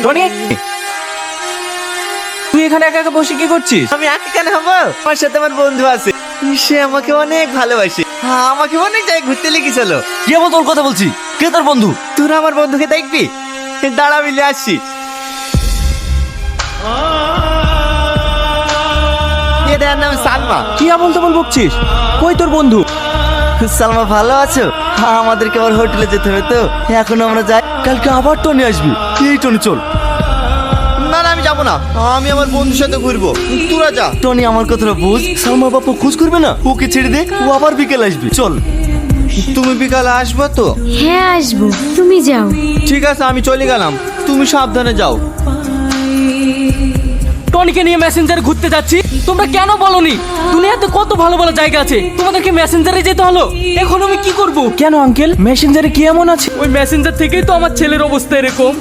Tony, তুই এখানে একা একা বসে কি করছিস? আমি একা কেন হবো? আমার সাথে আমার বন্ধু আছে, সে আমাকে অনেক ভালোবাসে, আমাকে অনেক জায়গায় ঘুরতে লেগেছিল। কি বল, তোর কথা বলছি, কে তোর বন্ধু? তোরা আমার বন্ধুকে দেখবি? দাঁড়া, মিলে আসছি। এদের নাম সালমা। কি বলতে বকছিস? কই তোর বন্ধু? সালমা, ভালো আছো? আমাদেরকে আবার হোটেলে যেতে হবে তো, এখন আমরা যাই। কালকে আবার টনি আসবি। এই টনি চল। না না, আমি যাবো না, আমি আমার বন্ধুর সাথে ঘুরবো, তোরা যা। টনি আমার কথাটা বুঝ, সালমা বাপু খোঁজ করবে না, ওকে ছেড়ে দে, ও আবার বিকেল আসবে। চল। তুমি বিকালে আসবে তো? হ্যাঁ আসবো, তুমি যাও। ঠিক আছে, আমি চলে গেলাম, তুমি সাবধানে যাও। টনিকে নিয়ে মেসেঞ্জারে ঘুরতে যাচ্ছি, তোমরা কেন বলনি? দুনিয়াতে কত ভালো ভালো জায়গা আছে, তোমাদেরকে মেসেঞ্জারে যেতে হলো। এখন আমি কি করব? কেন আঙ্কেল, মেসেঞ্জারে কি এমন আছে? ওই মেসেঞ্জার থেকেই তো আমার ছেলের অবস্থা এরকম।